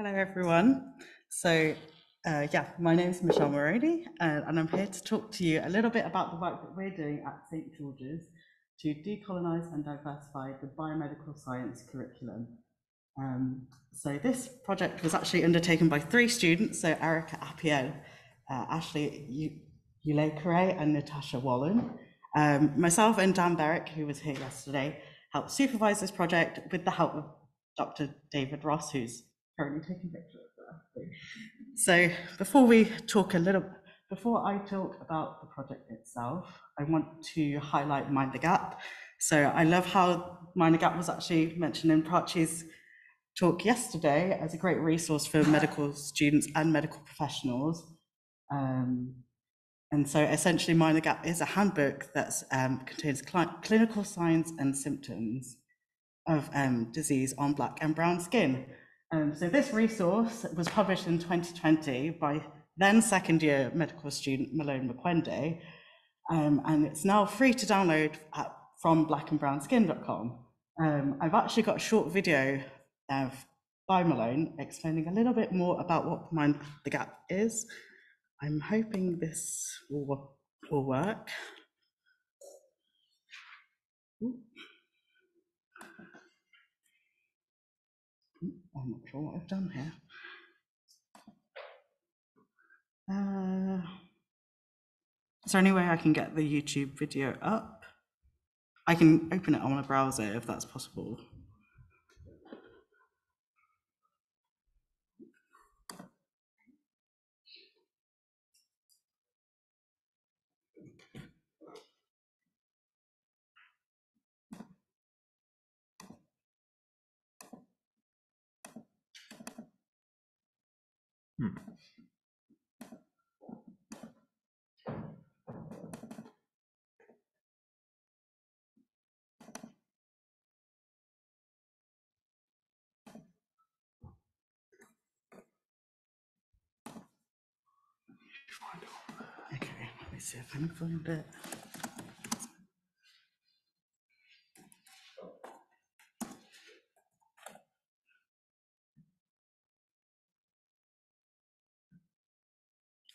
Hello, everyone. My name is Michelle Moroney, and I'm here to talk to you a little bit about the work that we're doing at St. George's to decolonize and diversify the biomedical science curriculum. So this project was actually undertaken by 3 students, so Erica Appiel, Ashley Ulekere, and Natasha Wallen. Myself and Dan Berwick, who was here yesterday, helped supervise this project with the help of Dr. David Ross, who's currently taking pictures. So before I talk about the project itself, I want to highlight Mind the Gap. So I love how Mind the Gap was actually mentioned in Prachi's talk yesterday as a great resource for medical students and medical professionals. And so essentially Mind the Gap is a handbook that contains clinical signs and symptoms of disease on Black and brown skin. So this resource was published in 2020 by then second year medical student Malone McQuende, and it's now free to download from blackandbrownskin.com. I've actually got a short video by Malone explaining a little bit more about what Mind the Gap is. I'm hoping this will work. I'm not sure what I've done here. Is there any way I can get the YouTube video up? I can open it on a browser if that's possible. Okay, let me see if I can find it.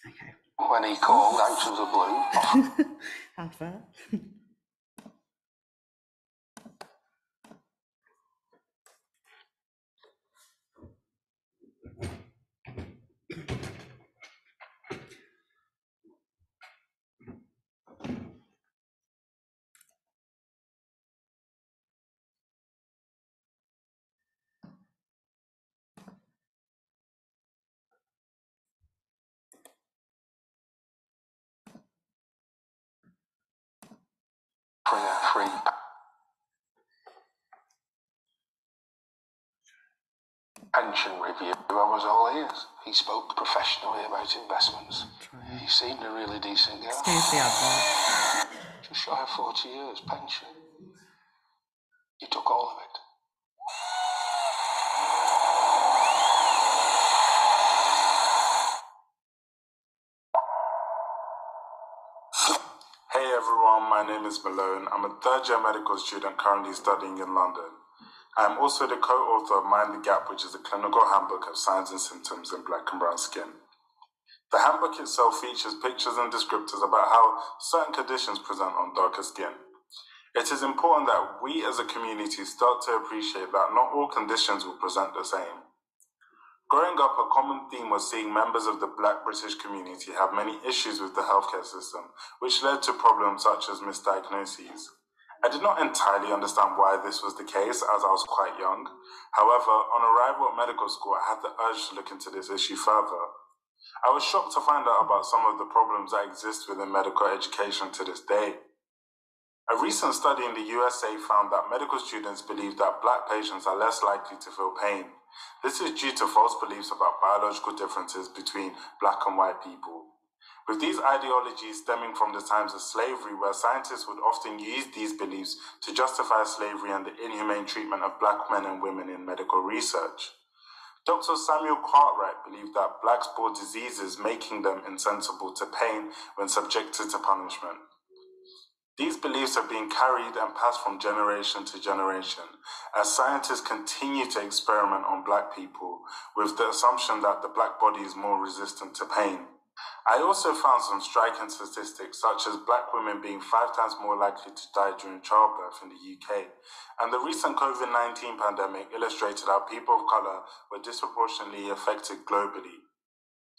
Okay. When he called, oceans are blue. Advert. Free. Pension review. I was all ears. He spoke professionally about investments. He seemed a really decent guy. Excuse the advert. Just shy of 40 years pension. He took all of it. Hey everyone, my name is Malone. I'm a third-year medical student currently studying in London. I am also the co-author of Mind the Gap, which is a clinical handbook of signs and symptoms in Black and brown skin. The handbook itself features pictures and descriptors about how certain conditions present on darker skin. It is important that we as a community start to appreciate that not all conditions will present the same. Growing up, a common theme was seeing members of the Black British community have many issues with the healthcare system, which led to problems such as misdiagnoses. I did not entirely understand why this was the case, as I was quite young. However, on arrival at medical school, I had the urge to look into this issue further. I was shocked to find out about some of the problems that exist within medical education to this day. A recent study in the USA found that medical students believe that Black patients are less likely to feel pain. This is due to false beliefs about biological differences between Black and white people. With these ideologies stemming from the times of slavery, where scientists would often use these beliefs to justify slavery and the inhumane treatment of Black men and women in medical research. Dr. Samuel Cartwright believed that Blacks bore diseases, making them insensible to pain when subjected to punishment. These beliefs have been carried and passed from generation to generation, as scientists continue to experiment on Black people with the assumption that the Black body is more resistant to pain. I also found some striking statistics, such as Black women being 5 times more likely to die during childbirth in the UK, and the recent COVID-19 pandemic illustrated how people of colour were disproportionately affected globally.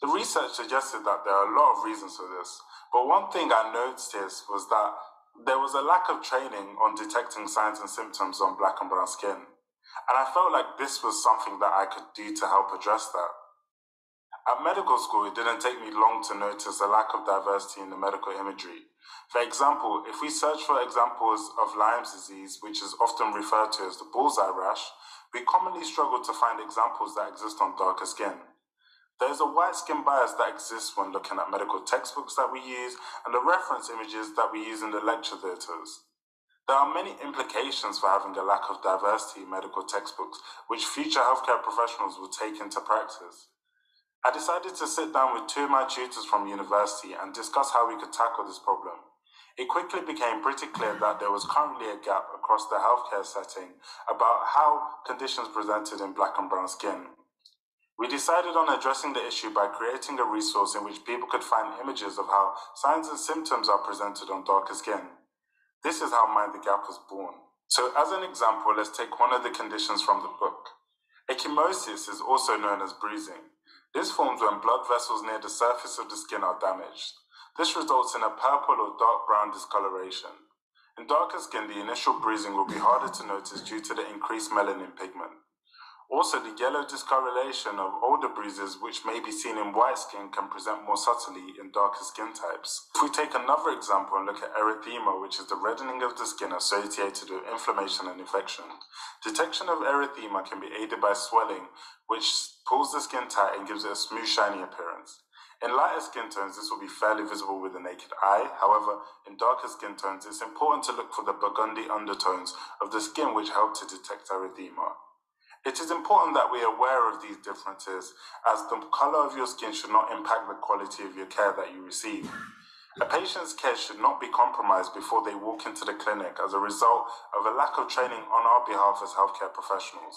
The research suggested that there are a lot of reasons for this, but one thing I noticed was that there was a lack of training on detecting signs and symptoms on Black and brown skin, and I felt like this was something that I could do to help address that. At medical school, it didn't take me long to notice a lack of diversity in the medical imagery. For example, if we search for examples of Lyme's disease, which is often referred to as the bullseye rash, we commonly struggle to find examples that exist on darker skin. There's a white skin bias that exists when looking at medical textbooks that we use and the reference images that we use in the lecture theatres. There are many implications for having a lack of diversity in medical textbooks, which future healthcare professionals will take into practice. I decided to sit down with 2 of my tutors from university and discuss how we could tackle this problem. It quickly became pretty clear that there was currently a gap across the healthcare setting about how conditions presented in Black and brown skin. We decided on addressing the issue by creating a resource in which people could find images of how signs and symptoms are presented on darker skin. This is how Mind the Gap was born. So as an example, let's take one of the conditions from the book. Ecchymosis is also known as bruising. This forms when blood vessels near the surface of the skin are damaged. This results in a purple or dark brown discoloration. In darker skin, the initial bruising will be harder to notice due to the increased melanin pigment. Also, the yellow discoloration of older bruises, which may be seen in white skin, can present more subtly in darker skin types. If we take another example and look at erythema, which is the reddening of the skin associated with inflammation and infection, detection of erythema can be aided by swelling, which pulls the skin tight and gives it a smooth, shiny appearance. In lighter skin tones, this will be fairly visible with the naked eye. However, in darker skin tones, it's important to look for the burgundy undertones of the skin which help to detect erythema. It is important that we are aware of these differences, as the colour of your skin should not impact the quality of your care that you receive. A patient's care should not be compromised before they walk into the clinic as a result of a lack of training on our behalf as healthcare professionals.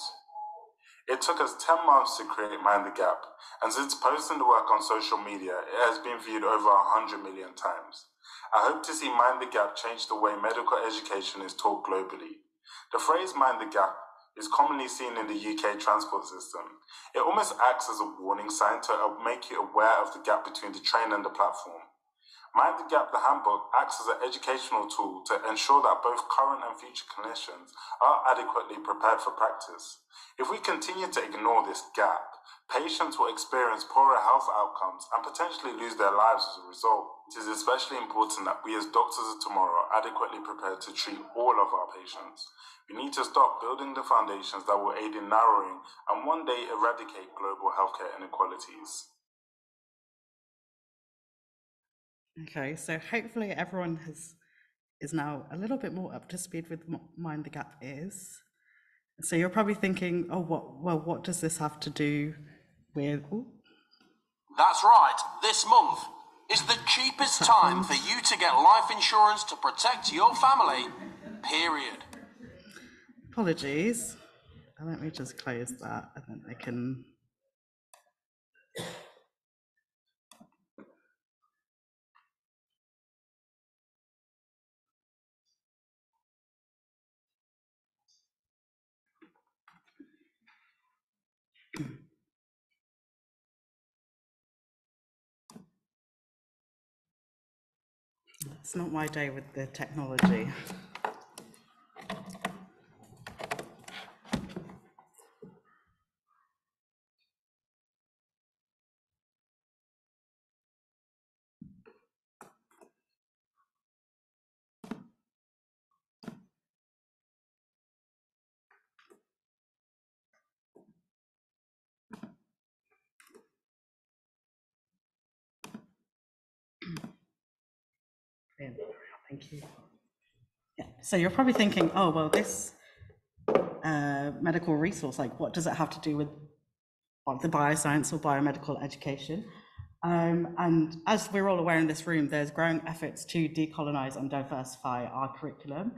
It took us 10 months to create Mind the Gap, and since posting the work on social media, it has been viewed over 100 million times. I hope to see Mind the Gap change the way medical education is taught globally. The phrase Mind the Gap is commonly seen in the UK transport system. It almost acts as a warning sign to make you aware of the gap between the train and the platform. Mind the Gap, the handbook, acts as an educational tool to ensure that both current and future clinicians are adequately prepared for practice. If we continue to ignore this gap, patients will experience poorer health outcomes and potentially lose their lives as a result. It is especially important that we as doctors of tomorrow are adequately prepared to treat all of our patients. We need to start building the foundations that will aid in narrowing and one day eradicate global healthcare inequalities. Okay, so hopefully everyone is now a little bit more up to speed with what Mind the Gap is. So you're probably thinking, oh, what does this have to do with... Ooh. That's right, this month is the cheapest time for you to get life insurance to protect your family, period. Apologies. Let me just close that and then I can... It's not my day with the technology. Thank you. Yeah. So you're probably thinking, oh, well, this medical resource, like what does it have to do with the bioscience or biomedical education? And as we're all aware in this room, there's growing efforts to decolonize and diversify our curriculum.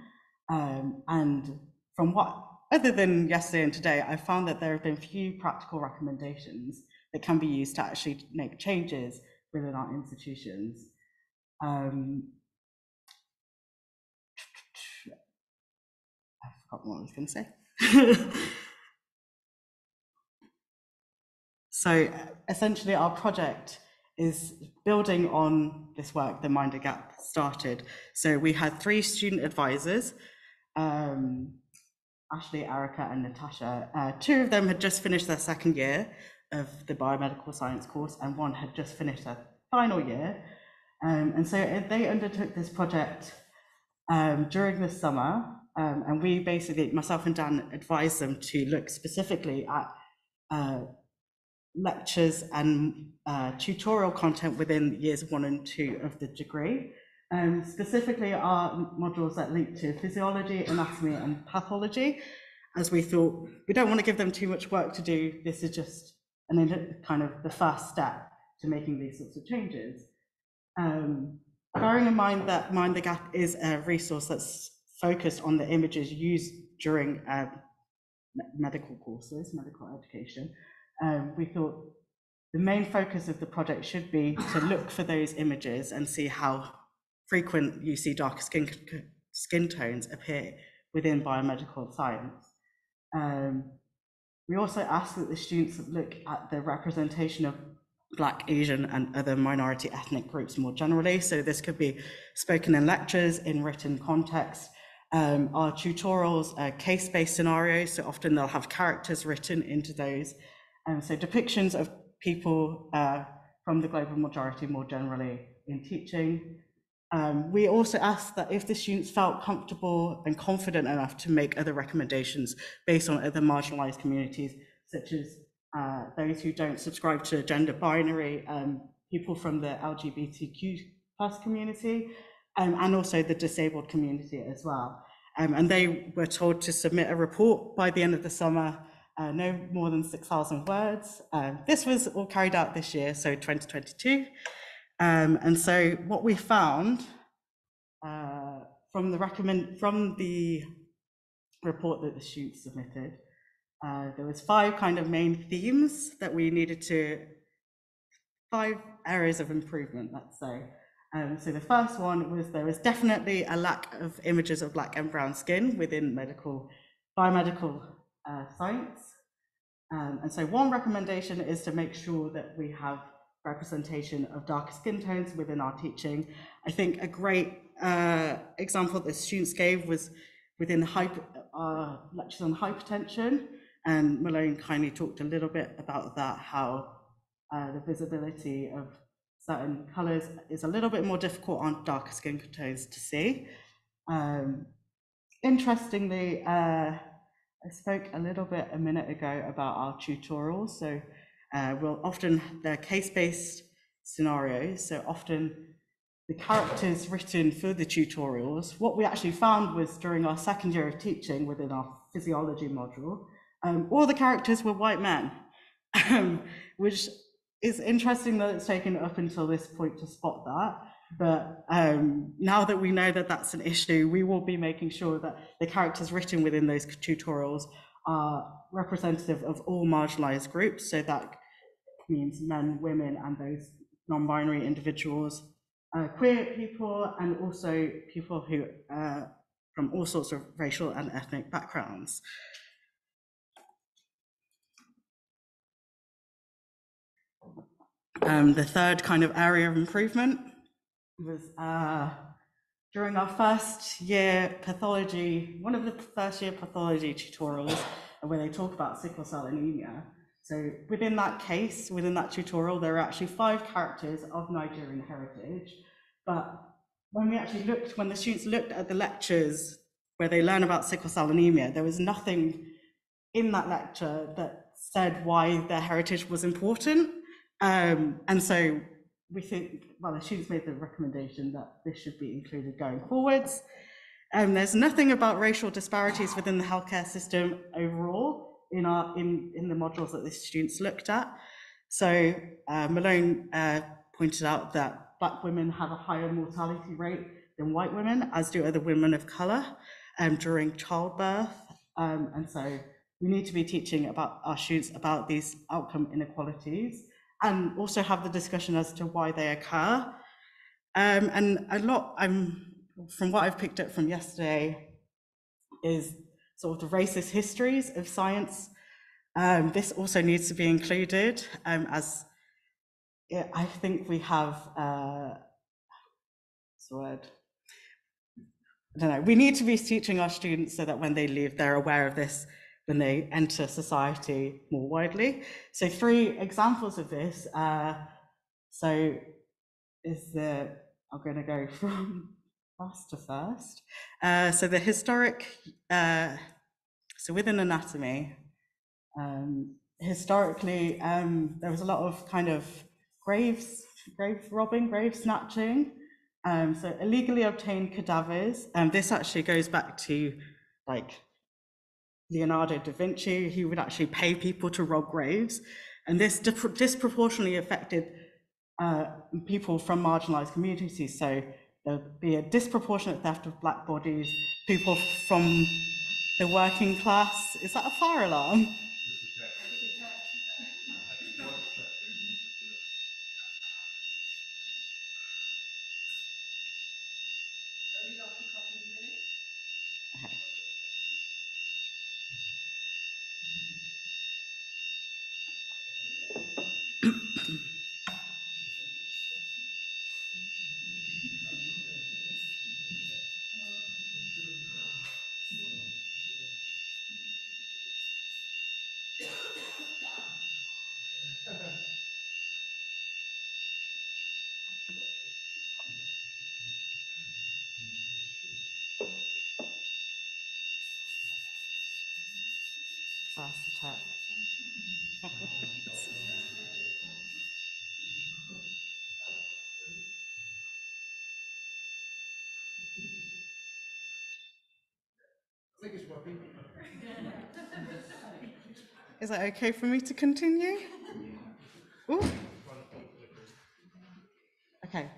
And from what, other than yesterday and today, I found that there have been few practical recommendations that can be used to actually make changes within our institutions. I forgot what I was going to say. So essentially our project is building on this work that Mind the Gap started. So we had 3 student advisors, Ashley, Erica and Natasha. 2 of them had just finished their 2nd year of the biomedical science course and 1 had just finished their final year. And so they undertook this project during the summer, and we basically, myself and Dan, advised them to look specifically at lectures and tutorial content within years 1 and 2 of the degree. Specifically our modules that link to physiology, anatomy and pathology, as we thought we don't want to give them too much work to do. This is just kind of the first step to making these sorts of changes. Bearing in mind that Mind the Gap is a resource that's focused on the images used during medical courses, medical education, we thought the main focus of the project should be to look for those images and see how frequent you see darker skin tones appear within biomedical science. We also asked that the students look at the representation of Black, Asian and other minority ethnic groups more generally. So this could be spoken in lectures, in written context. Our tutorials are case-based scenarios, so often they'll have characters written into those. So depictions of people from the global majority more generally in teaching. We also asked that if the students felt comfortable and confident enough to make other recommendations based on other marginalized communities, such as those who don't subscribe to gender binary, people from the LGBTQ+ community, and also the disabled community as well. And they were told to submit a report by the end of the summer, no more than 6,000 words. This was all carried out this year, so 2022. And so what we found from the report that the students submitted, there was 5 kind of main themes that we needed to, 5 areas of improvement, let's say. So the first one was there was definitely a lack of images of Black and brown skin within biomedical science. And so one recommendation is to make sure that we have representation of darker skin tones within our teaching. I think a great example that the students gave was within lectures on hypertension, and Malone kindly talked a little bit about that, how the visibility of certain colours is a little bit more difficult on darker skin tones to see. Interestingly, I spoke a little bit a minute ago about our tutorials. So they're case-based scenarios, so often the characters written for the tutorials, what we actually found was during our 2nd year of teaching within our physiology module, all the characters were white men, which is interesting that it's taken up until this point to spot that. But now that we know that that's an issue, we will be making sure that the characters written within those tutorials are representative of all marginalized groups. So that means men, women, and those non-binary individuals, queer people, and also people who from all sorts of racial and ethnic backgrounds. The third kind of area of improvement was during our first year pathology, one of the first year pathology tutorials, where they talk about sickle cell anemia. So within that case, within that tutorial, there are actually 5 characters of Nigerian heritage. But when the students looked at the lectures where they learn about sickle cell anemia, there was nothing in that lecture that said why their heritage was important. And so we think, well, the students made the recommendation that this should be included going forwards. There's nothing about racial disparities within the healthcare system overall in the modules that the students looked at. So Malone pointed out that Black women have a higher mortality rate than white women, as do other women of color during childbirth. And so we need to be teaching about our students about these outcome inequalities and also have the discussion as to why they occur. And a lot, from what I've picked up from yesterday, is sort of the racist histories of science. This also needs to be included as I think we have, what's the word? I don't know, we need to be teaching our students so that when they leave, they're aware of this when they enter society more widely. So 3 examples of this. I'm going to go from last to first. So the historic, so within anatomy, historically, there was a lot of kind of grave robbing, grave snatching. So illegally obtained cadavers. This actually goes back to like Leonardo da Vinci, who would actually pay people to rob graves. And this disproportionately affected people from marginalized communities. So there'll be a disproportionate theft of Black bodies, people from the working class. Is that a fire alarm? Fast attack. I think it's working. Is that okay for me to continue? Ooh. Okay.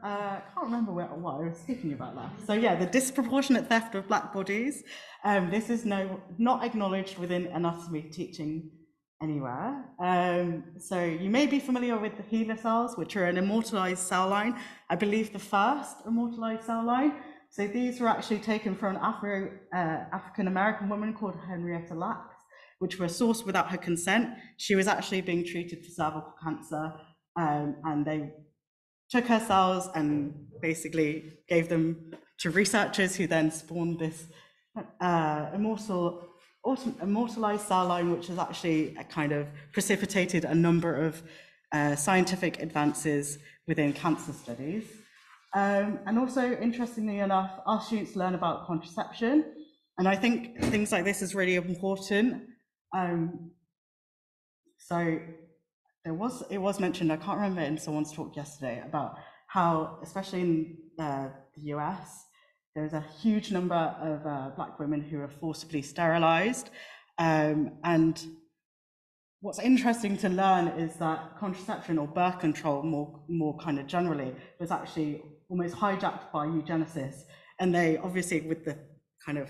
I can't remember what I was speaking about last. So yeah, the disproportionate theft of Black bodies. This is not acknowledged within anatomy teaching anywhere. So you may be familiar with the HeLa cells, which are an immortalized cell line. I believe the first immortalized cell line. So these were actually taken from an African-American woman called Henrietta Lacks, which were sourced without her consent. She was actually being treated for cervical cancer, and they took her cells and basically gave them to researchers who then spawned this immortalized cell line, which has actually kind of precipitated a number of scientific advances within cancer studies. And also, interestingly enough, our students learn about contraception. And I think things like this is really important. So it was mentioned, I can't remember in someone's talk yesterday, about how, especially in the US, there's a huge number of Black women who are forcibly sterilized. And what's interesting to learn is that contraception or birth control, more kind of generally, was actually almost hijacked by eugenicists. And they obviously, with the kind of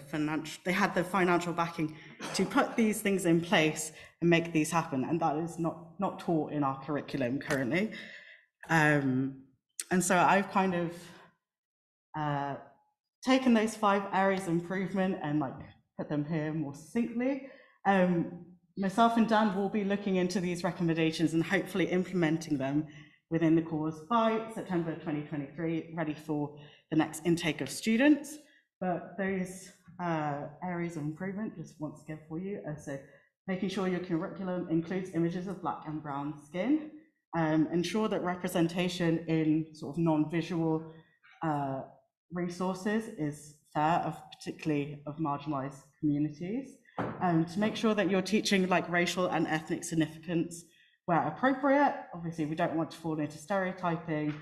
they had the financial backing to put these things in place and make these happen, and that is not taught in our curriculum currently. And so I've kind of taken those 5 areas of improvement and like put them here more succinctly. Myself and Dan will be looking into these recommendations and hopefully implementing them within the course by September 2023, ready for the next intake of students. But those areas of improvement, just want to give for you. So making sure your curriculum includes images of Black and brown skin, ensure that representation in sort of non-visual resources is fair, particularly of marginalized communities, to make sure that you're teaching like racial and ethnic significance where appropriate. Obviously, we don't want to fall into stereotyping,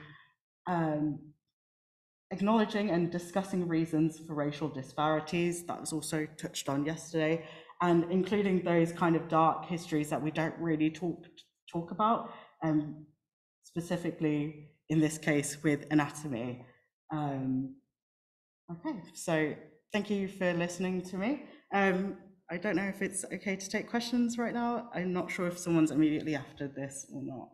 acknowledging and discussing reasons for racial disparities. That was also touched on yesterday, and including those kind of dark histories that we don't really talk about, specifically in this case with anatomy. Okay, so thank you for listening to me. I don't know if it's okay to take questions right now. I'm not sure if someone's immediately after this or not.